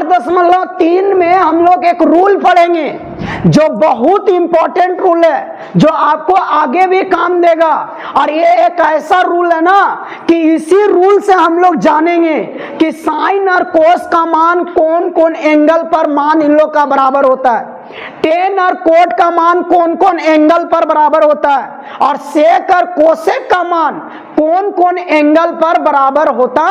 8.3 में हम लोग एक रूल पढ़ेंगे जो बहुत इंपॉर्टेंट रूल है, जो आपको आगे भी काम देगा। और ये एक ऐसा रूल है ना कि इसी रूल से हम लोग जानेंगे कि साइन और कोस का मान कौन कौन एंगल पर मान इन लोग का बराबर होता है, टेन और कोट का मान कौन कौन एंगल पर बराबर होता है, और सेक और कोसेक का मान कौन कौन एंगल पर बराबर होता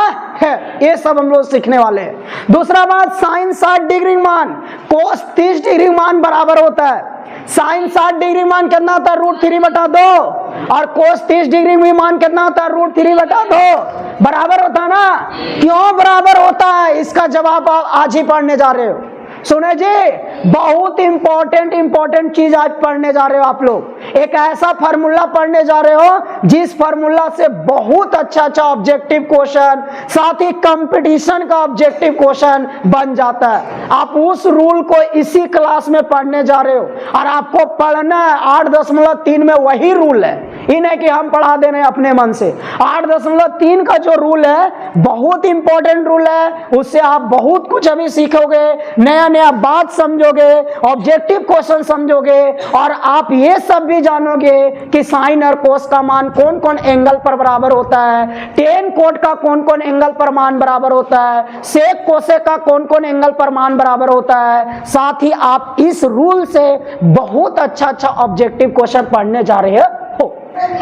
है। ये सब हम लोग सीखने वाले हैं। दूसरा बात, साइन 60 डिग्री मान कोस 30 डिग्री मान बराबर होता है। साइन 60 डिग्री मान कितना होता है, √3/2, और कोस 30 डिग्री मान कितना होता है, √3/2। बराबर होता है ना? क्यों बराबर होता है, इसका जवाब आप आज ही पढ़ने जा रहे हो। सुने जी, बहुत इंपॉर्टेंट चीज आज पढ़ने जा रहे हो आप लोग। एक ऐसा फार्मूला पढ़ने जा रहे हो जिस फार्मूला से बहुत अच्छा ऑब्जेक्टिव क्वेश्चन, साथ ही कंपटीशन का ऑब्जेक्टिव क्वेश्चन बन जाता है। आप उस रूल को इसी क्लास में पढ़ने जा रहे हो, और आपको पढ़ना है 8.3 में वही रूल है। ये नहीं कि हम पढ़ा दे रहे हैं अपने मन से। 8.3 का जो रूल है बहुत इंपॉर्टेंट रूल है, उससे आप बहुत कुछ अभी सीखोगे, नया नया बात समझोगे, ऑब्जेक्टिव क्वेश्चन समझोगे, और आप ये सब भी जानोगे कि साइन और कोस का मान कौन कौन एंगल पर बराबर होता है, टेन कोट का कौन कौन एंगल पर मान बराबर होता है, सेक कोसेक का कौन कौन एंगल पर मान बराबर होता है। साथ ही आप इस रूल से बहुत अच्छा ऑब्जेक्टिव क्वेश्चन पढ़ने जा रहे हो।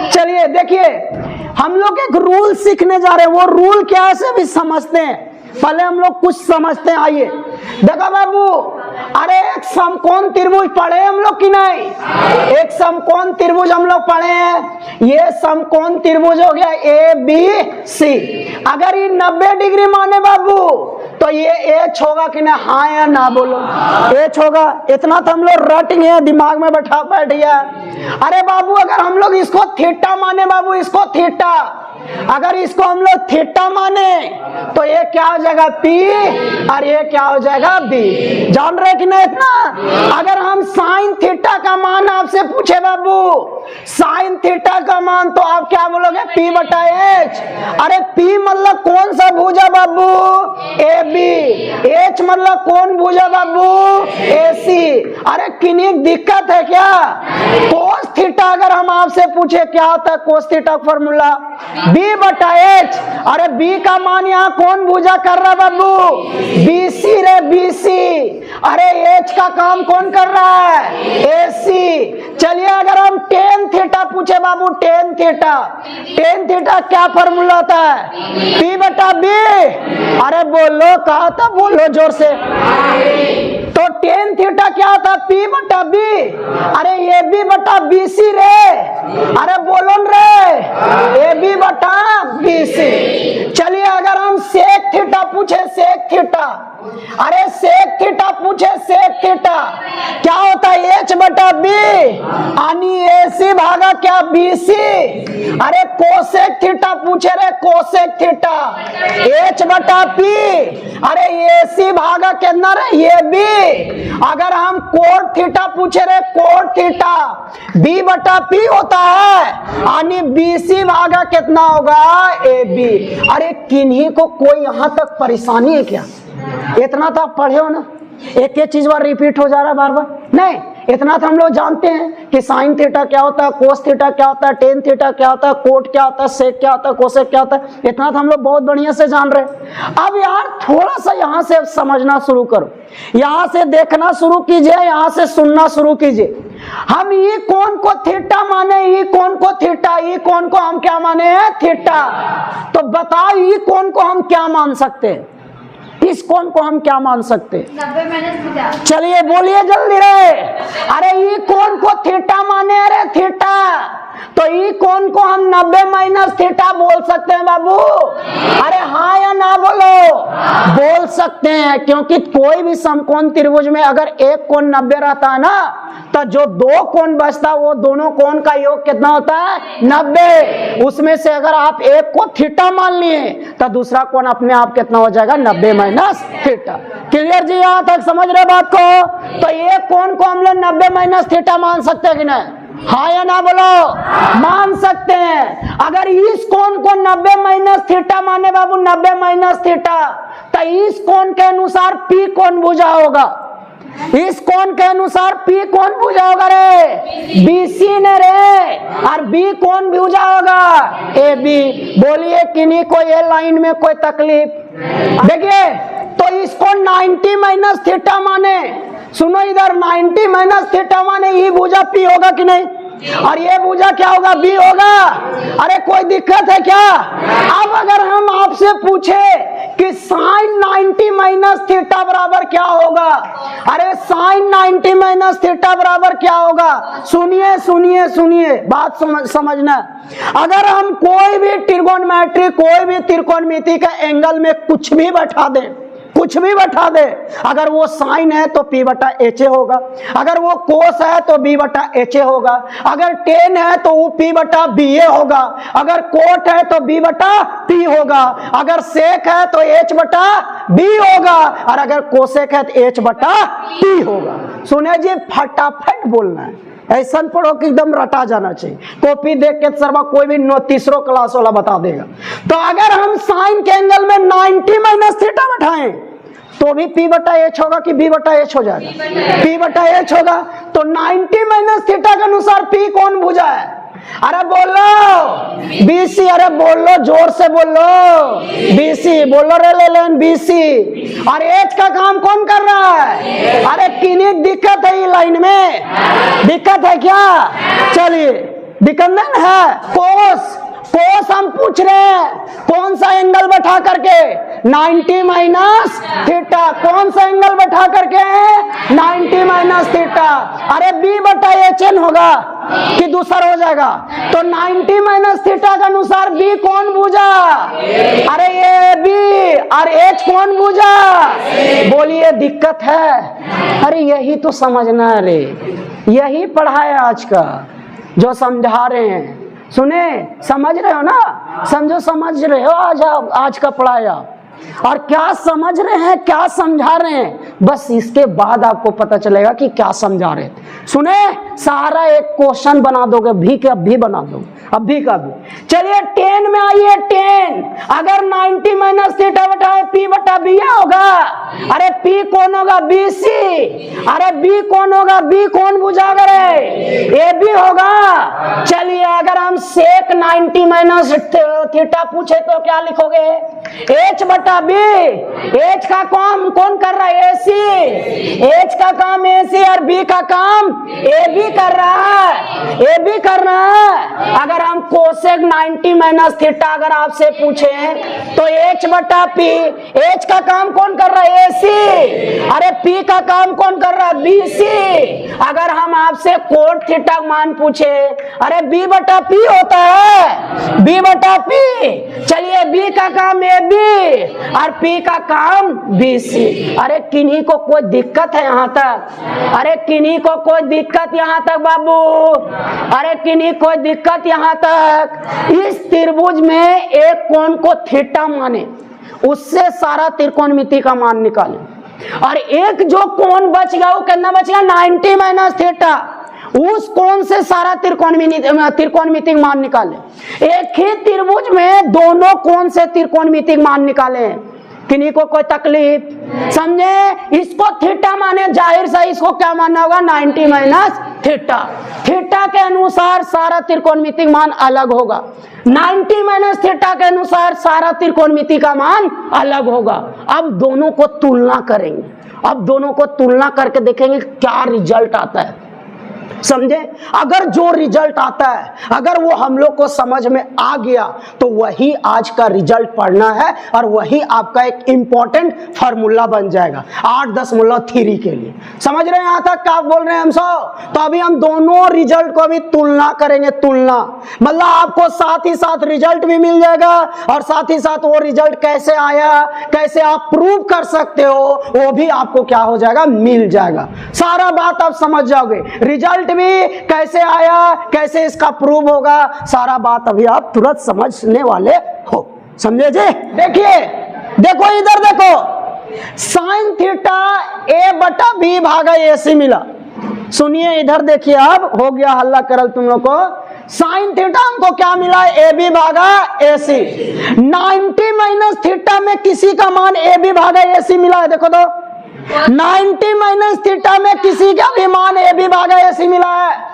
चलिए देखिए, हम लोग एक रूल सीखने जा रहे हैं। वो रूल क्या है से भी समझते हैं। पहले हम लोग कुछ समझते हैं। आइए देखो बाबू, अरे एक समकोण त्रिभुज पढ़े हम लोग कि नहीं? एक समकोण त्रिभुज हम लोग पढ़े हैं। ये समकोण त्रिभुज हो गया ABC। अगर ये 90 डिग्री माने बाबू तो ये एच होगा कि ना? हाँ या ना बोलो, एच होगा। इतना तो हम लोग रट गए, दिमाग में बैठ गया। अरे बाबू, अगर हम लोग इसको थीटा माने बाबू, इसको थीटा, अगर इसको हम लोग थीटा माने तो ये क्या हो जाएगा, P, और ये क्या हो जाएगा, B। जान रहे कि नहीं इतना? अगर हम साइन थीटा का मान आपसे पूछे बाबू, साइन थीटा का मान, तो आप क्या बोलोगे, P/H। अरे P मतलब कौन सा भुजा बाबू, AB। H मतलब कौन भुजा बाबू, AC। अरे किन्हीं दिक्कत है क्या? कोस थीटा अगर हम आपसे पूछे क्या होता है कोस थीटा फॉर्मूला, B/H। अरे B का मान यहाँ कौन भुजा कर रहा है बाबू, BC रे, BC। अरे H का काम कौन कर रहा है, AC। चलिए अगर हम टेन थीटा पूछे बाबू, टेन थीटा क्या फॉर्मूला होता है, P/B। अरे बोलो, कहा था, बोलो जोर से। तो टेन थीटा क्या होता है, P/B। अरे AB/BC रे, अरे बोलो रे, AB/BC। चलिए अगर हम सेक थीटा पूछे, सेक थीटा, अरे सेक थीटा पूछे, सेक थीटा क्या होता है, H/B, यानी AC भागा क्या, BC। अरे कोसेक थीटा पूछे रे, कोसेक थीटा, H/P, अरे AC भागा कितना रे, AB। अगर हम कोट थीटा पूछे रे, कोट थीटा, B/P होता है, यानी BC भागा कितना होगा, AB। अरे किन्हीं को कोई यहां तक परेशानी है क्या? इतना तो आप पढ़े हो ना, एक एक चीज बार रिपीट हो जा रहा है बार बार? नहीं, इतना तो हम लोग जानते हैं कि साइन थीटा क्या होता है, कोस थीटा क्या होता है, टेन थीटा क्या होता है, कोट क्या होता है, सेक क्या होता है, कोसेक क्या होता है। इतना तो हम लोग बहुत बढ़िया से जान रहे हैं। अब यार थोड़ा सा यहाँ से समझना शुरू करो, यहाँ से देखना शुरू कीजिए, यहाँ से सुनना शुरू कीजिए। हम ये कौन को थीटा माने, ये कौन को थीटा, ये कौन को हम क्या माने हैं, थीटा। तो बताओ ये कौन को हम क्या मान सकते हैं, इस कोण को हम क्या मान सकते हैं? 90 - चलिए बोलिए जल्दी रे। अरे ये कोण को थीटा माने, अरे थीटा, तो ये कोण को हम 90 - थीटा बोल सकते हैं बाबू? अरे हाँ या ना बोलो, बोल सकते हैं। क्योंकि कोई भी समकोण त्रिभुज में अगर एक कोण 90 रहता है ना, तो जो दो कोण बचता है वो दोनों कोण का योग कितना होता है, 90। उसमें से अगर आप एक को थीटा मान लिए तो दूसरा कोण अपने आप कितना हो जाएगा, 90 - थीटा। क्लियर जी, यहां तक समझ रहे बात को? तो ये कोण को हम लोग 90 - थीटा मान सकते हैं कि नहीं? हाँ या ना बोलो? मान सकते हैं। अगर इस कोण को 90 माइनस थीटा माने बाबू, 90 माइनस थीटा, तो इस कोण के अनुसार पी कौन भुजा होगा? इस कोण के अनुसार पी कौन भुजा होगा रे? बीसी ने रे। और बी कौन भुजा होगा? A B. बोलिए किन्हीं को ये लाइन में कोई तकलीफ? देखिए तो इसको 90 माइनस थीटा माने, सुनो इधर, 90 माइनस थीटा माने ये भुजा पी होगा कि नहीं? और ये भुजा क्या होगा? बी होगा। अरे कोई दिक्कत है क्या? अब अगर हम आपसे पूछे कि साइन 90 माइनस थीटा बराबर क्या होगा? अरे साइन 90 माइनस थीटा बराबर क्या होगा? सुनिए सुनिए सुनिए, बात समझना। अगर हम कोई भी ट्रिगोनोमेट्री, कोई भी त्रिकोणमिति का एंगल में कुछ भी बैठा दें, कुछ भी बैठा दे, अगर वो साइन है तो पी बटा एच ए होगा, अगर वो कोस है तो बी बटा एच ए होगा, अगर टेन है तो वो पी बटा बी ए होगा, अगर कोट है तो बी बटा पी होगा, अगर सेक है तो एच बटा बी होगा, और अगर कोसेक है तो एच बटा टी होगा। सुने जी, फटाफट बोलना है, ऐसा पढ़ो कि एकदम रटा जाना चाहिए। कॉपी देख के सर्वा कोई भी तीसरो क्लास वाला बता देगा। तो अगर हम साइन के एंगल में 90 माइनस थीटा बैठाएं तो भी पी बटा एच होगा कि बी बटा एच हो जाएगा? पी बटा एच होगा। तो 90 माइनस थीटा के अनुसार पी कौन भुजा है? अरे बोलो बीसी, अरे बोलो जोर से बोलो बीसी, बोलो रे ले लेन बीसी। और एच का काम कौन कर रहा है? अरे किन्हीं दिक्कत है ये लाइन में? दिक्कत है क्या? चलिए दिक्कत नहीं है। कोस, कोस हम पूछ रहे हैं कौन सा एंगल बैठा करके? 90 माइनस थीटा। कौन सा एंगल बैठा करके? 90 माइनस थीटा। अरे बी बटा एच एन होगा कि दूसरा हो जाएगा? तो 90 माइनस थीटा के अनुसार बी कौन भुजा? अरे ए बी। और एच कौन भुजा? बोलिए दिक्कत है? अरे यही तो समझना है रे, यही पढ़ाया आज का जो समझा रहे हैं। सुने, समझ रहे हो ना? समझो, समझ रहे हो आज का पढ़ाया? और क्या समझ रहे हैं, क्या समझा रहे हैं, बस इसके बाद आपको पता चलेगा कि क्या समझा रहे थे। सुने, सारा एक क्वेश्चन बना दोगे, भी के अभी बना दोगे, अभी का भी। चलिए 10 में आइए। 10 अगर 90 माइनस थीटा बैठाए पी बटा बी होगा। अरे पी कौन होगा? B C. अरे बी कौन होगा? बी कौन बुझा करे? ए बी होगा। चलिए अगर हम सेक 90 माइनस थीटा पूछे तो क्या लिखोगे? एच बटा बी। एच का काम कौन कर रहा है? ए सी। एच का काम ए सी और बी का काम ए बी कर रहा है, ए बी कर रहा है। अगर हम कोसेक 90 माइनस थीटा अगर आपसे पूछे तो एच बटा पी। एच का काम कौन कर रहा है? ए सी। अरे पी का काम कौन कर रहा है? B C. अगर हम आपसे कोट थीटा मान पूछे, अरे बी बटा पी होता है, बी बटा पी। चलिए बी का काम ए बी और पी का काम बी सी। अरे किन्हीं को कोई दिक्कत है यहाँ तक? अरे किन्हीं को कोई दिक्कत यहाँ तक बाबू? अरे किन्हीं कोई दिक्कत यहाँ तक? इस त्रिभुज में एक कोण को थीटा माने, उससे सारा त्रिकोणमिति का मान निकाले, और एक जो कोण बच गया वो कितना बचेगा? 90 माइनस थीटा। उस कोण से सारा त्रिकोणमिति मान निकाले। एक ही त्रिभुज में दोनों कोण से त्रिकोणमिति मान निकाले। किन्हीं को कोई तकलीफ? समझे? इसको थीटा माने, जाहिर सा इसको क्या मानना होगा? 90 माइनस थीटा। थीटा के अनुसार सारा त्रिकोणमिति मान अलग होगा, 90 माइनस थीटा के अनुसार सारा त्रिकोणमिति का मान अलग होगा। अब दोनों को तुलना करेंगे, अब दोनों को तुलना करके देखेंगे क्या रिजल्ट आता है। समझे? अगर जो रिजल्ट आता है, अगर वो हम लोग को समझ में आ गया तो वही आज का रिजल्ट पढ़ना है, और वही आपका एक इंपॉर्टेंट फार्मूला बन जाएगा 8.3 के लिए। समझ रहे हैं यहाँ तक क्या बोल रहे हैं हम सब? तो अभी हम दोनों रिजल्ट को अभी तुलना करेंगे। तुलना मतलब आपको साथ ही साथ रिजल्ट भी मिल जाएगा, और साथ ही साथ वो रिजल्ट कैसे आया, कैसे आप प्रूव कर सकते हो, वो भी आपको क्या हो जाएगा? मिल जाएगा। सारा बात आप समझ जाओगे। रिजल्ट भी कैसे आया, कैसे इसका प्रूव होगा, सारा बात अभी आप तुरंत समझने वाले हो। समझे जी? देखिए, देखो इधर देखो, साइन थीटा ए बटा बी भागा ए सी मिला। सुनिए इधर देखिए, अब हो गया हल्ला करल तुम लोग को। साइन थीटा हमको क्या मिला? ए बी भागा ए सी। 90 माइनस थीटा में किसी का मान ए बी भागा ए सी मिला है, देखो तो 90 माइनस थीटा में किसी का भी मान ए बी भागा ए सी मिला है।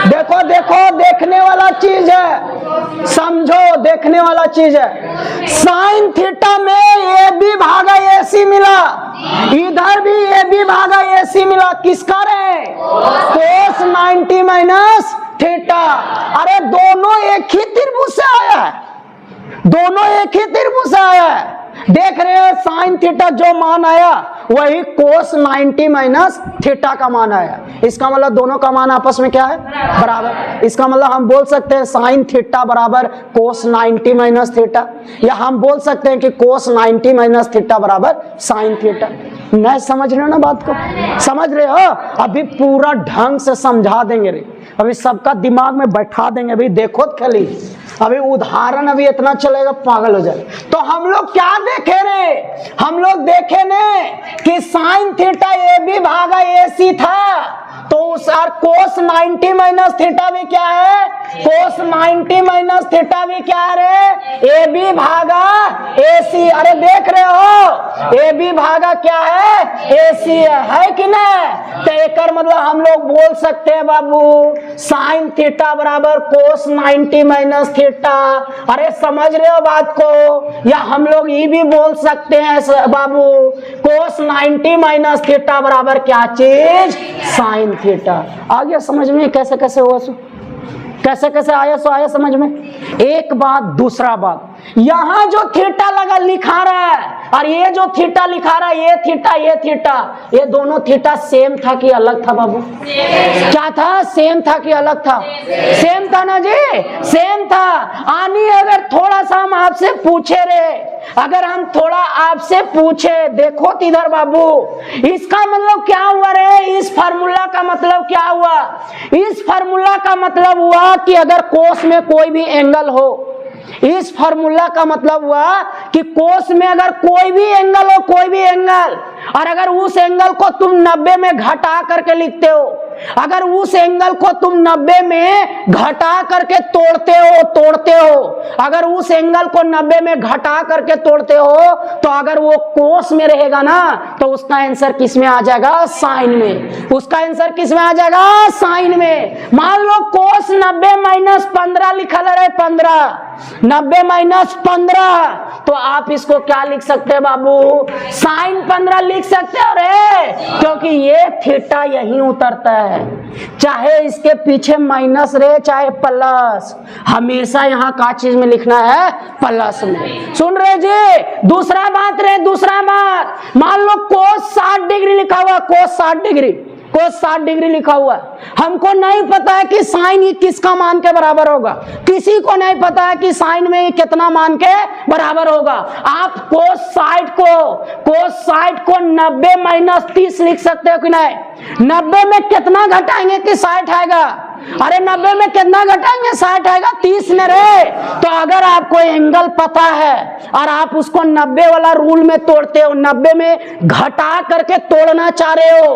देखो देखो, देखने वाला चीज है, समझो देखने वाला चीज है। साइन थीटा में ए बी भागा ए सी मिला, इधर भी ए बी भागा ए सी मिला, किसका रे? कोस 90 माइनस थीटा। अरे दोनों एक ही त्रिभुज से आया है, दोनों एक ही त्रिभुज से आया है। देख रहे हैं साइन थीटा जो मान आया वही कोस 90 माइनस थीटा का मान आया। इसका मतलब दोनों का मान आपस में क्या है? बराबर। इसका मतलब हम बोल सकते हैं साइन थीटा बराबर कोस 90 माइनस थीटा, या हम बोल सकते हैं कि कोस 90 माइनस थीटा बराबर साइन थीटा। नहीं समझ रहे हो ना बात को? समझ रहे हो? अभी पूरा ढंग से समझा देंगे रे, अभी सबका दिमाग में बैठा देंगे। अभी देखो खाली, अभी उदाहरण अभी इतना चलेगा पागल हो जाए। तो हम लोग क्या देखे रे? हम लोग देखे ने कि साइन थीटा ए बी भागा ए सी था, तो उस कोस 90 माइनस थीटा भी क्या है? कोस 90 माइनस थीटा भी क्या है रे? ए बी भागा ए सी। अरे देख रहे हो, ए बी भागा क्या है? ए सी है कि नहीं? तो एक मतलब हम लोग बोल सकते हैं बाबू साइन थीटा बराबर कोस 90 माइनस थीटा। अरे समझ रहे हो बात को? या हम लोग ये भी बोल सकते हैं बाबू कोस 90 माइनस थीटा बराबर क्या चीज? Sine theta. आ गया समझ में कैसे कैसे हुआ सो? कैसे कैसे आया सो आया समझ में? एक बात, दूसरा बात, यहां जो थीटा लगा लिखा रहा है और ये जो थीटा लिखा रहा है, ये थीटा, ये दोनों थीटा सेम था कि अलग था बाबू? क्या था? सेम था कि अलग था? सेम था ना जी, सेम था। आनी अगर थोड़ा सा हम आपसे पूछे रे, अगर हम थोड़ा आपसे पूछे, देखो इधर बाबू, इसका मतलब क्या हुआ रे? इस फार्मूला का मतलब क्या हुआ? इस फार्मूला का मतलब हुआ कि अगर कोस में कोई भी एंगल हो, इस फार्मूला का मतलब हुआ कि कोस में अगर कोई भी एंगल हो, कोई भी एंगल, और अगर उस एंगल को तुम 90 में घटा करके लिखते हो, अगर उस एंगल को तुम 90 में घटा करके तोड़ते हो, अगर उस एंगल को 90 में घटा करके तोड़ते हो, तो अगर वो कोस में रहेगा ना, तो उसका आंसर किस में आ जाएगा? साइन में। उसका आंसर किस में आ जाएगा? साइन में। मान लो कोस 90 माइनस 15 लिखा रहे, 15, 90 माइनस 15, तो आप इसको क्या लिख सकते हैं बाबू? साइन 15 लिख सकते हो रे, क्योंकि ये थीटा यहीं उतरता है, चाहे इसके पीछे माइनस रहे चाहे प्लस, हमेशा यहाँ का चीज में लिखना है? प्लस में। सुन रहे जी? दूसरा बात रे, दूसरा बात, मान लो कोस 60 डिग्री लिखा हुआ, कोस 60 डिग्री, कोस 60 डिग्री लिखा हुआ, हमको नहीं पता है कि साइन ये किसका मान के बराबर होगा, किसी को नहीं पता है कि साइन में कितना मान के बराबर होगा। आप कोस 60 को 90 माइनस 30 लिख सकते हो कि नहीं? 90 में कितना घटाएंगे कि 60 आएगा? अरे 90 में कितना घटाएंगे? 60 आएगा, 30 में रे। तो अगर आपको एंगल पता है और आप उसको 90 वाला रूल में तोड़ते हो, 90 में घटा करके तोड़ना चाह रहे हो,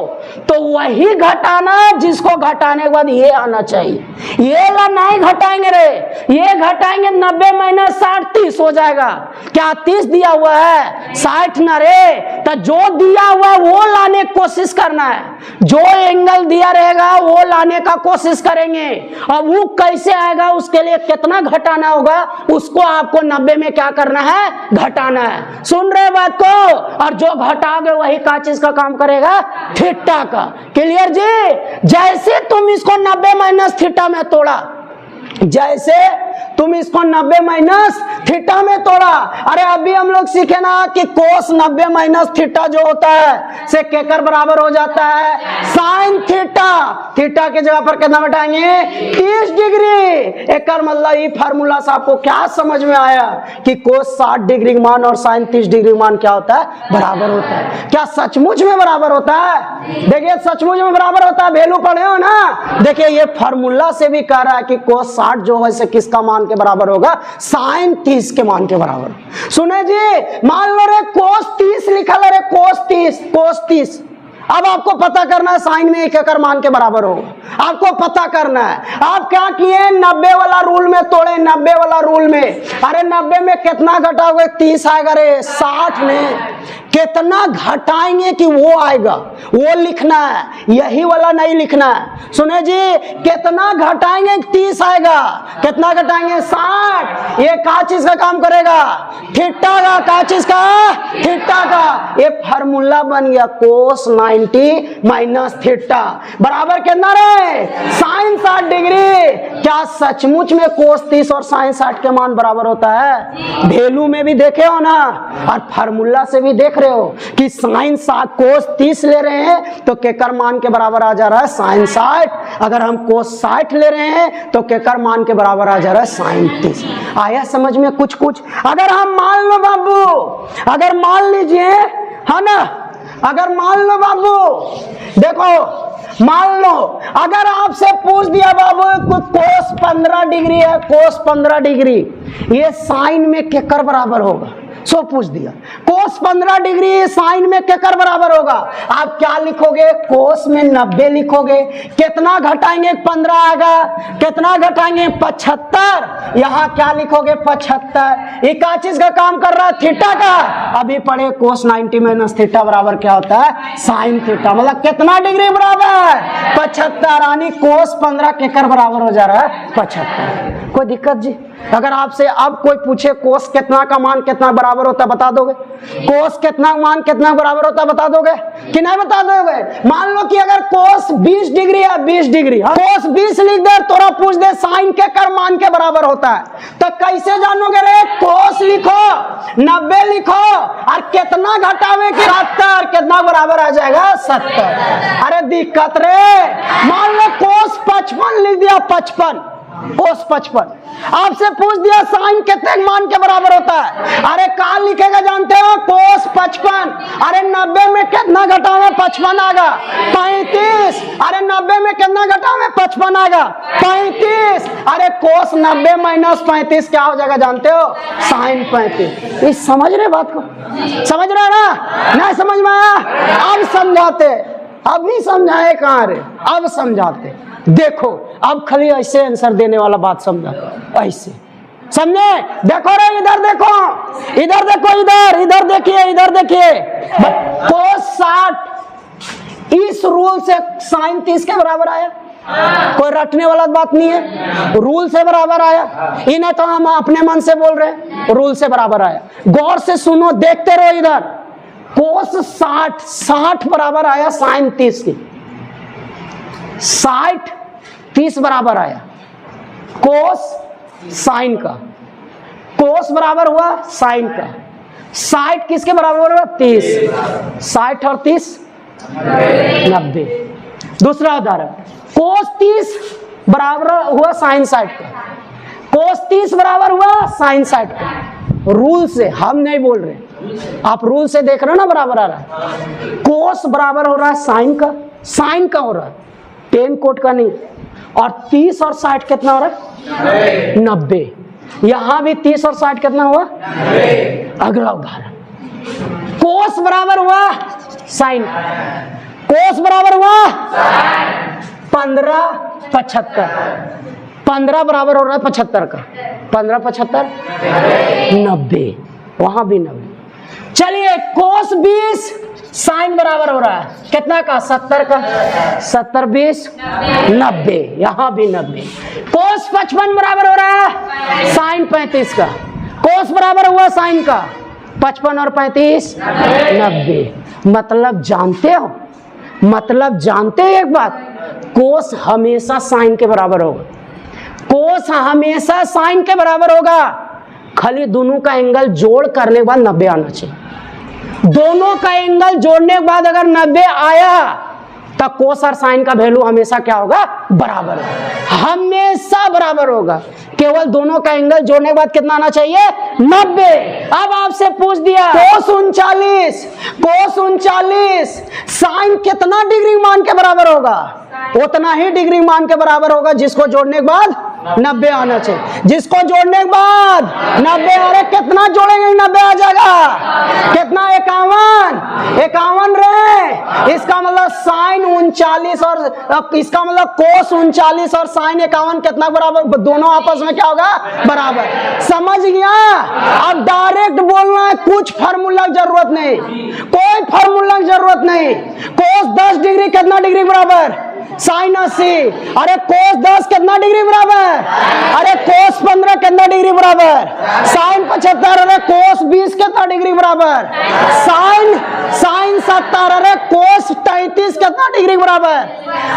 तो वही घटाना जिसको घटाने के बाद ये आना चाहिए। ये ला नहीं घटाएंगे रे, ये घटाएंगे 90 माइनस 60, 30 हो जाएगा। क्या 30 दिया हुआ है? 60 ना रे। तो जो दिया हुआ वो लाने की कोशिश करना है, जो एंगल दिया रहेगा वो लाने का कोशिश करेंगे। अब वो कैसे आएगा, उसके लिए कितना घटाना होगा, उसको आपको 90 में क्या करना है? घटाना है। सुन रहे बात को? और जो घटाओगे वही का चीज का काम करेगा? थीटा का। क्लियर जी? जैसे तुम इसको 90 माइनस थीटा में तोड़ा, जैसे तुम इसको 90 माइनस थीटा में तोड़ा, अरे अभी हम लोग सीखे ना कि कोस 90 माइनस थीटा जो होता है से केकर बराबर हो जाता है? Sine theta. थीटा के जगह पर कितना बैठाएंगे? 30 डिग्री। एक मतलब ये फार्मूला से आपको क्या समझ में आया कि कोस 60 डिग्री मान और साइन 30 डिग्री मान क्या होता है? बराबर होता है। क्या सचमुच में बराबर होता है? देखिए सचमुच में बराबर होता है, वैल्यू पढ़े हो ना? देखिए ये फार्मूला से भी कह रहा है कि कोस 60 जो है से किसका मान के बराबर होगा? साइन 30 के मान के बराबर। सुने जी, मान लो रे कोस 30 लिखा रे, कोस 30, अब आपको पता करना है साइन में 1 एकड़ मान के बराबर होगा, आपको पता करना है। आप क्या किए, 90 वाला रूल में तोड़े, 90 वाला रूल में। अरे 90 में कितना घटाओगे, 30 आएगा रे। 60 में कितना घटाएंगे कि वो आएगा, वो लिखना है, यही वाला नहीं लिखना है। सुने जी, कितना घटाएंगे 30 आएगा, कितना घटाएंगे 60। ये क्या चीज का काम करेगा, थीटा का। क्या चीज का, थीटा का। ये फार्मूला बन गया कोस 90 माइनस थीटा बराबर कितना रे, साइन 60 डिग्री। क्या सचमुच में कोस 30 और साइन 60 के मान बराबर होता है? वैल्यू में भी देखे हो ना, और फार्मूला से भी देख रहे हो कि साइन 60 कोस 30 ले रहे हैं तो केकर मान के बराबर आ जा रहा है साइन 60। अगर हम कोस 60 ले रहे हैं तो केकर मान के बराबर आ जा रहा है साइन 30। आया समझ में कुछ कुछ? अगर हम मान लो बाबू, अगर मान लीजिए, है ना, अगर मान लो बाबू, देखो मान लो अगर आपसे पूछ दिया बाबू कोस 15 डिग्री है, कोस 15 डिग्री, ये साइन में केकर बराबर होगा? सो पूछ दिया कोस 15 डिग्री साइन में केकर बराबर होगा? आप क्या लिखोगे, कोस में 90 लिखोगे। कितना घटाएंगे, 15 आएगा। कितना घटाएंगे, 75। यहाँ क्या लिखोगे, 75। ये क्या चीज का काम कर रहा है, थीटा का। अभी पढ़े कोस 90 माइनस थीटा बराबर क्या होता है, साइन थीटा। मतलब कितना डिग्री बराबर, 75। यानी कोस 15 केकर बराबर हो जा रहा है, 75। कोई दिक्कत जी? अगर आपसे अब कोई पूछे कोस कितना का मान कितना बराबर होता है, बता दोगे? कोस कितना मान कितना बराबर होता है, बता दोगे कि नहीं बता दोगे? मान लो कि अगर कोस 20 डिग्री है, 20 डिग्री, कोस 20 लिख दे, तोरा पूछ दे साइन के कर मान के बराबर होता है, तो कैसे जानोगे रे? कोस लिखो, 90 लिखो, और कितना घटावे कि 70, कितना बराबर आ जाएगा, 70। अरे दिक्कत रे। मान लो कोस 55 लिख दिया, 55, कोस 55। आपसे पूछ दिया साइन कितने मान के बराबर होता है? अरे कहाँ लिखेगा जानते हो, कोस 55। अरे 90 में कितना घटावे, 55 आएगा, 35। अरे 90 में कितना घटावे, 55 आएगा, 35। अरे कोस 90 माइनस 35 क्या हो जाएगा जानते हो, साइन 35। ये समझ रहे बात को? समझ रहे ना? नहीं समझ में आया? अब समझाते, अभी समझाए कहाँ रे, अब समझाते। देखो अब खाली ऐसे आंसर देने वाला बात समझा, ऐसे समझे? देखो रे, इधर देखो, इधर देखो, इधर इधर देखिए, इधर देखिए। कोस 60 इस रूल से साइन 30 के बराबर आया। कोई रटने वाला बात नहीं है, रूल से बराबर आया। इन्हें तो हम अपने मन से बोल रहे हैं, रूल से बराबर आया। गौर से सुनो, देखते रहो इधर। कोस 60 बराबर आया साइन 30 की, 60 30 बराबर आया कोस साइन का। कोस बराबर हुआ साइन का, 60 किसके बराबर हुआ, 30। 60 और 30 90। दूसरा उदाहरण, कोस 30 बराबर हुआ साइन 60 का, कोस 30 बराबर हुआ साइन 60 का। रूल से, हम नहीं बोल रहे, आप रूल से देख रहे हो ना, बराबर आ रहा है। कोस बराबर हो रहा है साइन का, साइन का हो रहा है, 10 कोट का नहीं। और 30 और 60 कितना हो रहा है, 90। यहां भी 30 और 60 कितना हुआ, 90। अगला उदाहरण, कोस बराबर हुआ साइन, कोस बराबर हुआ 15 75। 15 बराबर हो रहा है 75 का, 15 75 90, वहां भी 90। चलिए कोस 20 साइन बराबर हो रहा है कितना का, 70 का, 70 20 90, यहां भी 90। कोस 55 बराबर हो रहा है साइन 35 का, कोस बराबर हुआ साइन का, 55 और 35 90। मतलब जानते हो, मतलब जानते हो एक बात, कोस हमेशा साइन के बराबर होगा, कोस हमेशा साइन के बराबर होगा। खाली दोनों का एंगल जोड़ करने के बाद 90 आना चाहिए। दोनों का एंगल जोड़ने के बाद अगर 90 आया तो कोस और साइन का वैल्यू हमेशा क्या होगा, बराबर होगा, हमेशा बराबर होगा। केवल दोनों का एंगल जोड़ने के बाद कितना आना चाहिए, 90। अब आपसे पूछ दिया कोस 39 साइन कितना डिग्री मान के बराबर होगा, उतना ही डिग्री मान के बराबर होगा जिसको जोड़ने के बाद 90 आना चाहिए, जिसको जोड़ने के बाद 90। अरे कितना जोड़ेंगे 90 आ जाएगा, कितना, 51 रे, इसका मतलब साइन 39 और इसका मतलब कोस 39 और साइन 51 कितना बराबर, दोनों आपस में क्या होगा, बराबर। समझ गया? अब डायरेक्ट बोलना है, कुछ फार्मूला की जरूरत नहीं, कोई फार्मूला की जरूरत नहीं। कोस 10 डिग्री कितना डिग्री बराबर, साइन 80। अरे कोस 10 कितना डिग्री बराबर, अरे कोस 15 कितना डिग्री बराबर, साइन 75। अरे कोस 20 कितना डिग्री बराबर, साइन 70। अरे कोस 33 कितना डिग्री बराबर,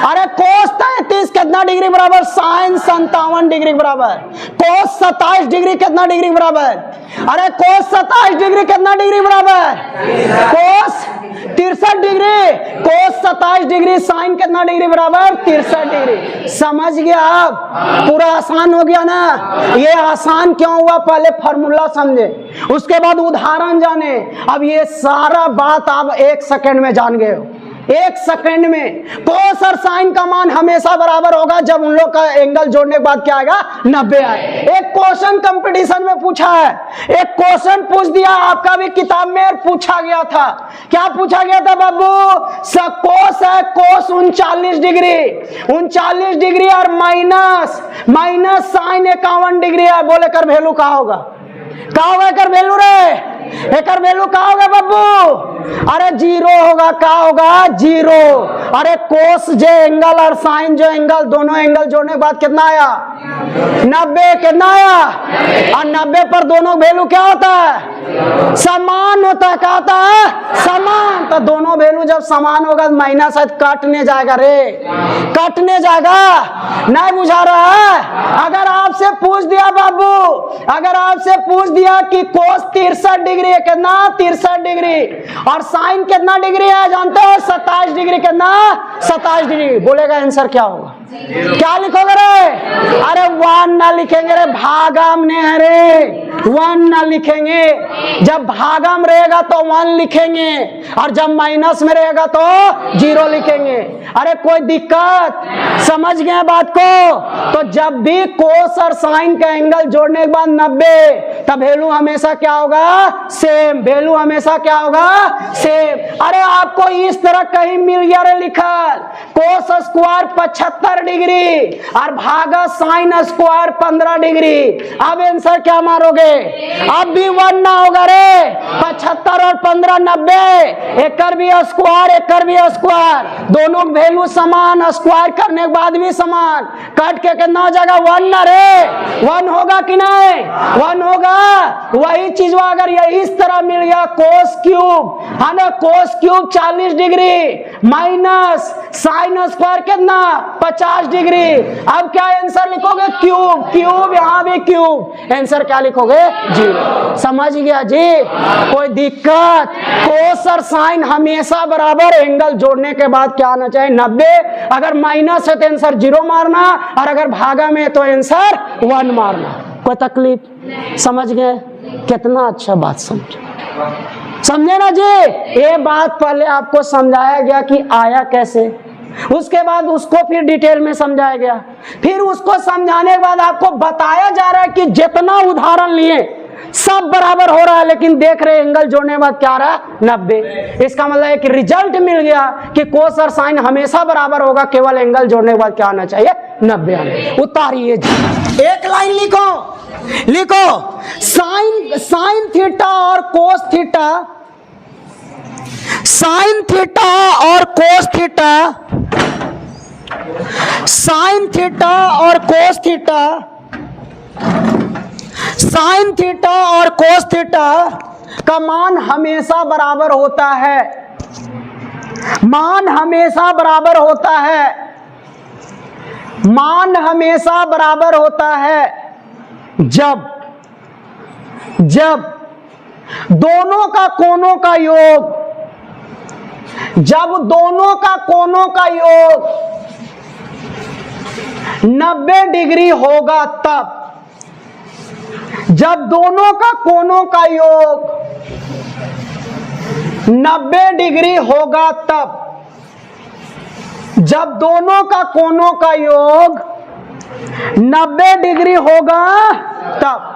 अरे कोस 33 कितना डिग्री बराबर, साइन 57 डिग्री बराबर। कोस 27 डिग्री कितना डिग्री बराबर, अरे कोस 27 डिग्री कितना डिग्री बराबर, कोस 63 डिग्री। कोस 27 डिग्री साइन कितना डिग्री बराबर, 63 डिग्री। समझ गया? आप पूरा आसान हो गया ना? ये आसान क्यों हुआ, पहले फॉर्मूला समझे, उसके बाद उदाहरण जाने। अब ये सारा बात आप 1 सेकंड में जान गए हो। 1 सेकंड में कोस और साइन का मान हमेशा बराबर होगा जब उन लोग का एंगल जोड़ने के बाद क्या आएगा, 90 आए। एक क्वेश्चन कंपटीशन में पूछा है, एक क्वेश्चन पूछ दिया, आपका भी किताब में पूछा गया था। क्या पूछा गया था बाबू? कोस है, कोस 39 डिग्री, 39 डिग्री और माइनस साइन 51 डिग्री है। बोले कर वैल्यू कहा होगा, कहा होगा कर वैल्यू रे, एकर वैल्यू कहा होगा बाबू? अरे 0 होगा। कहा होगा? 0। अरे कोस जो एंगल और साइन जो एंगल, दोनों एंगल जोड़ने के बाद कितना आया, 90। कितना आया? और 90 पर दोनों वैल्यू क्या होता है, समान होता है। क्या होता है? समान। तो दोनों वैल्यू जब समान होगा तो माइनस है, कटने जाएगा रे, कटने जाएगा। नहीं बुझा रहा है? अगर आपसे पूछ दिया बाबू, अगर आपसे पूछ दिया कि कोस 63 डिग्री है, कितना, 63 डिग्री, और साइन कितना डिग्री है जानते हो, 27 डिग्री। कितना, 27 डिग्री। बोलेगा आंसर क्या होगा, क्या लिखोगे रे? अरे 1 ना लिखेंगे रे, भागम ने है रे, 1 ना लिखेंगे। जब भागम रहेगा तो 1 लिखेंगे, और जब माइनस में रहेगा तो 0 लिखेंगे। अरे कोई दिक्कत? समझ गए बात को? तो जब भी कोस और साइन का एंगल जोड़ने के बाद 90, तब वैल्यू हमेशा क्या होगा, सेम। वैल्यू हमेशा क्या होगा, सेम। अरे आपको इस तरह कहीं मिल गया रे लिखल, कोस स्क्वायर 75 डिग्री और भागा साइन स्क्वायर 15 डिग्री। अब आंसर क्या मारोगे? अब भी 1 ना होगा रे, 75 और 15 90, एकर भी स्क्वायर, एकर भी स्क्वायर, दोनों वैल्यू समान, स्क्वायर करने के बाद भी समान, काट के कितना हो जाएगा, 1 ना रे, 1 होगा कि नहीं, 1 होगा। वही चीज अगर ये इस तरह मिल गया, कोस क्यूब है ना, cos cube 40 degree minus sine square कितना, 50 डिग्री। अब क्या आंसर लिखोगे, क्यूब, क्यूब, यहाँ भी क्यूब, आंसर क्या लिखोगे, 0। समझ गया जी? कोई दिक्कत? कोस और साइन हमेशा बराबर, एंगल जोड़ने के बाद क्या आना चाहिए, 90। अगर माइनस है तो आंसर 0 मारना, और अगर भागा में तो आंसर 1 मारना। कोई तकलीफ? समझ गए? कितना अच्छा बात समझे ना जी? ये बात पहले आपको समझाया गया कि आया कैसे, उसके बाद उसको फिर डिटेल में समझाया गया, फिर उसको समझाने के बाद आपको बताया जा रहा है कि जितना उदाहरण लिए सब बराबर हो रहा है, लेकिन देख रहे एंगल जोड़ने के बाद क्या आ रहा है, 90। इसका मतलब एक रिजल्ट मिल गया कि कोस और साइन हमेशा बराबर होगा, केवल एंगल जोड़ने के बाद क्या आना चाहिए, 90 आना। उतारिए जी, एक लाइन लिखो, लिखो साइन थीटा और कोस थीटा, साइन थीटा और कोस थीटा, साइन थीटा और कोस थीटा, साइन थीटा और कोस थीटा का मान हमेशा बराबर होता है, मान हमेशा बराबर होता है, मान हमेशा बराबर होता है जब दोनों का कोणों का योग, जब दोनों का कोणों का योग 90 डिग्री होगा तब, जब दोनों का कोणों का योग 90 डिग्री होगा तब, जब दोनों का कोणों का योग 90 डिग्री होगा तब,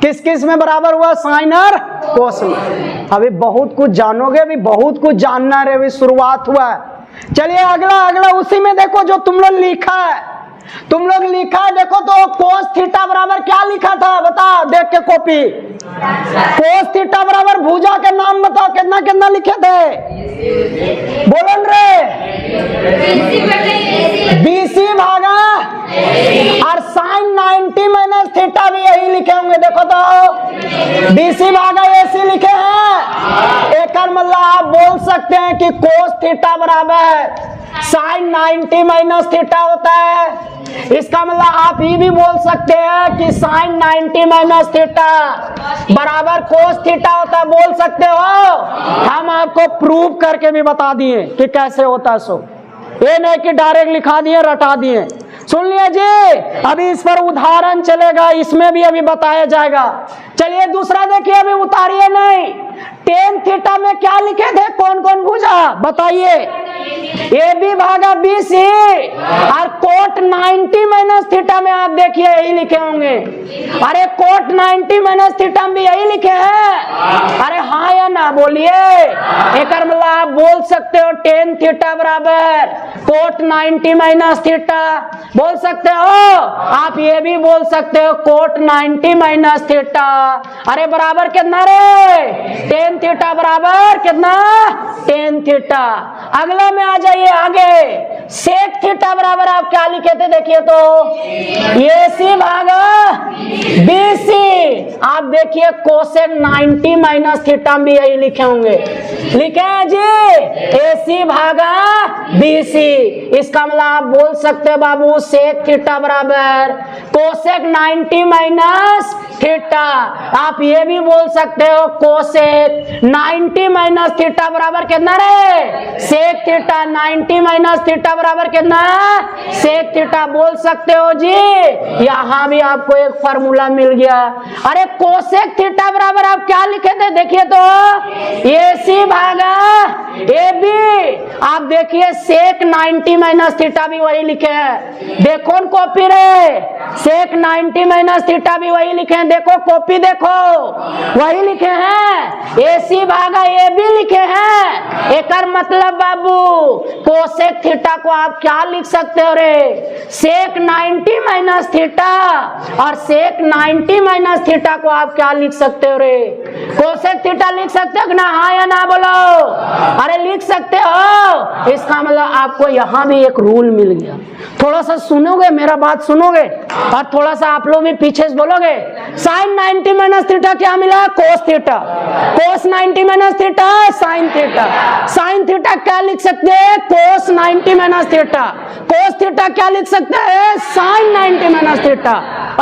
किस किस में बराबर हुआ? साइन और कोस में। अभी बहुत कुछ जानोगे, अभी बहुत कुछ जानना है, अभी शुरुआत हुआ है। चलिए अगला उसी में देखो जो तुम लोग लिखा है, देखो तो कोस थीटा बराबर क्या लिखा था, बता देख के कॉपी। कोस थीटा बराबर भुजा के नाम बताओ, कितना कितना लिखे थे, बोलन रे, बीसी भागा और साइन 90 माइनस थीटा भी यही लिखे होंगे। देखो तो बीसी भागा एसी लिखे हैं। एक मतलब आप बोल सकते हैं कि कोस थीटा बराबर साइन 90 माइनस थीटा होता है। इसका मतलब आप ये भी बोल सकते हैं कि साइन 90 माइनस थीटा बराबर कोस थीटा होता है, बोल सकते हो। हम आपको प्रूव करके भी बता दिए कि कैसे होता है। सो ये नहीं कि डायरेक्ट लिखा दिए रटा दिए। सुन लिया जी, अभी इस पर उदाहरण चलेगा, इसमें भी अभी बताया जाएगा। चलिए दूसरा देखिए, अभी उतारिए नहीं। टेन थीटा में क्या लिखे थे, कौन कौन भुजा बताइए? ए बी भागा बी सी और कोट 90 माइनस थीटा में आप देखिए यही लिखे होंगे। अरे कोट 90 माइनस थीटा में भी यही लिखे हैं। अरे हाँ या ना बोलिए। एक मतलब आप बोल सकते हो टेन थीटा बराबर कोट 90 माइनस थीटा, बोल सकते हो। आप ये भी बोल सकते हो कोट 90 माइनस थीटा। अरे बराबर कितना रे, टेन थीटा बराबर कितना, टेन थीटा। अगला में आ जाइए आगे, सेक थीटा बराबर आप क्या लिखे थे देखिए तो, ए सी भागा बी सी। आप देखिए कोसेक 90 माइनस थीटा भी यही लिखे होंगे, लिखे हैं जी, ए सी भागा बी सी। इसका मतलब आप बोल सकते हो बाबू सेक थीटा बराबर कोसेक 90 माइनस थीटा। आप ये भी बोल सकते हो कोसेक 90 माइनस थीटा बराबर कितना रे, सेक थीटा। 90 माइनस थीटा बराबर कितना, सेक थीटा बोल सकते हो जी। यहाँ भी आपको एक फार्मूला मिल गया। अरे कोसेक थीटा बराबर आप क्या लिखे थे देखिए तो, ए सी भागा ए बी। आप देखिए सेक 90 माइनस थीटा भी वही लिखे हैं। देखो कॉपी रे, सेक 90 माइनस थीटा भी वही लिखे हैं। देखो कॉपी देखो, वही लिखे हैं। ए सी भागा ए बी लिखे हैं। एक मतलब बाबू कोसेक थीटा को आप क्या लिख सकते हो रे, सेक 90 माइनस थीटा। और सेक 90 माइनस थीटा को आप क्या लिख सकते हो रे, कोसेक थीटा लिख सकते हो ना, हाँ या ना बोलो। अरे लिख सकते हो। इसका मतलब आपको यहाँ भी एक रूल मिल गया। थोड़ा सा सुनोगे, मेरा बात सुनोगे और थोड़ा सा आप लोग भी पीछे से बोलोगे। साइन 90 माइनस थीटा क्या मिला, कोस थीटा। कोस 90 minus theta sine theta. Sine theta क्या लिख सकते हैं, कोस 90 माइनस थीटा। कोस थीटा क्या लिख सकते हैं, साइन 90 माइनस थीटा।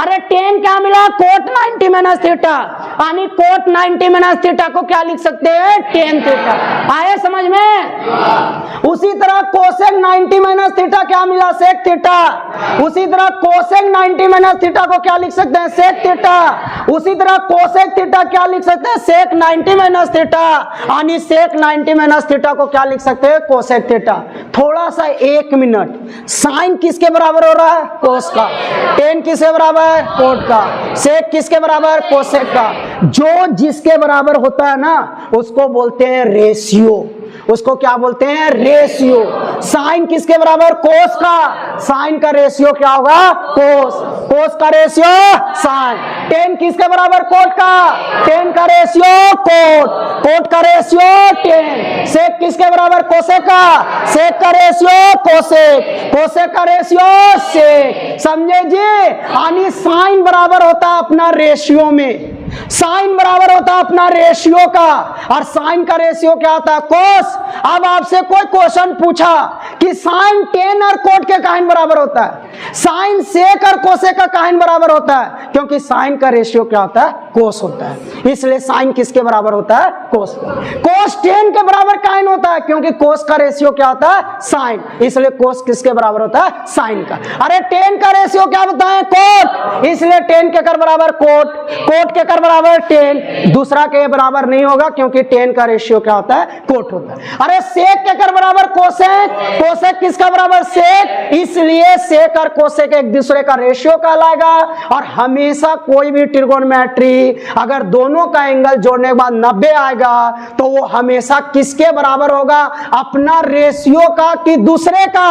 अरे टेन क्या मिला, कोट 90 माइनस थीटा। यानी कोट 90 माइनस थीटा को क्या लिख सकते हैं, टेन थीटा। आए समझ में? उसी तरह कोसेक 90 माइनस थीटा क्या मिला, सेक थीटा। उसी तरह कोसेक 90 माइनस थीटा को क्या लिख सकते हैं, सेक थीटा। उसी तरह कोसेक थीटा क्या लिख सकते हैं, सेक 90 माइनस थीटा। यानी सेक 90 माइनस थीटा को क्या लिख सकते हैं, कोसेक थीटा। थोड़ा सा एक मिनट, साइन किसके बराबर हो रहा है, कोस का। टेन किसके बराबर, कोट का। सेक किसके बराबर, कोसेक का। जो जिसके बराबर होता है ना उसको बोलते हैं रेशियो। उसको क्या बोलते हैं, रेशियो। साइन किसके बराबर, कोस का। साइन का रेशियो क्या होगा, कोस। कोस का रेशियो साइन। टेन किसके बराबर, कोट का। टेन का रेशियो कोट। कोट का रेशियो टेन। सेक किसके बराबर, कोसेक का। सेक का रेशियो कोसेक। कोसेक का रेशियो सेक। समझे जी? यानी साइन बराबर होता है अपना रेशियो में, साइन बराबर होता है अपना रेशियो का। और साइन का रेशियो क्या होता है, कोस। अब आपसे कोई क्वेश्चन पूछा कि साइन टेन और कोट के काइन बराबर होता है, साइन सेक और कोसेक का काइन बराबर होता है, क्योंकि साइन का रेशियो क्या होता है, कोस होता है। इसलिए साइन किसके बराबर होता है, कोस। कोस टेन के बराबर काइन होता है, क्योंकि कोस का रेशियो क्या होता है, साइन। इसलिए कोस किसके बराबर होता है, साइन का। अरे टेन का रेशियो क्या बताएं, कोट। इसलिए टेन के कर बराबर कोट। कोट के कर बराबर टेन। दूसरा के बराबर नहीं होगा, क्योंकि टेन का रेशियो क्या होता है, कोट होता है। अरे सेक के कर बराबर कोसेक। कोसेक किसका बराबर, सेक। इसलिए सेक और कोसेक एक दूसरे का रेशियो कहलाएगा। और हमेशा कोई भी ट्रिगोनोमेट्री अगर दोनों का एंगल जोड़ने के बाद 90 आएगा तो वो हमेशा किसके बराबर होगा? अपना रेशियो का कि दूसरे का?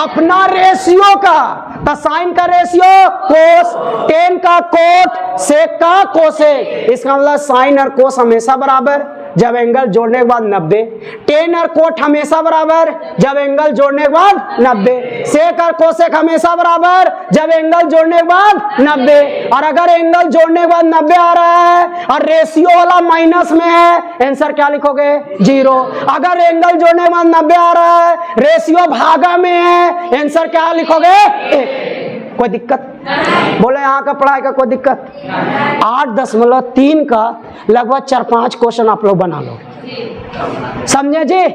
अपना रेशियो का। तो साइन का रेशियो कोस, टेन का कोट, सेक का कोसेक। इसका मतलब साइन और कोस हमेशा बराबर जब एंगल जोड़ने के बाद 90, टेन और कोट हमेशा बराबर जब एंगल जोड़ने के बाद 90, सेक और कोसेक हमेशा बराबर जब एंगल जोड़ने के बाद 90। और अगर एंगल जोड़ने के बाद 90 आ रहा है और रेशियो वाला माइनस में है, आंसर क्या लिखोगे? 0। अगर एंगल जोड़ने के बाद 90 आ रहा है, रेशियो भागा में है, आंसर क्या लिखोगे? 1। कोई दिक्कत? बोले यहाँ का पढ़ाई का कोई दिक्कत? 8.3 का लगभग 4-5 क्वेश्चन आप लोग बना लो, समझे जी?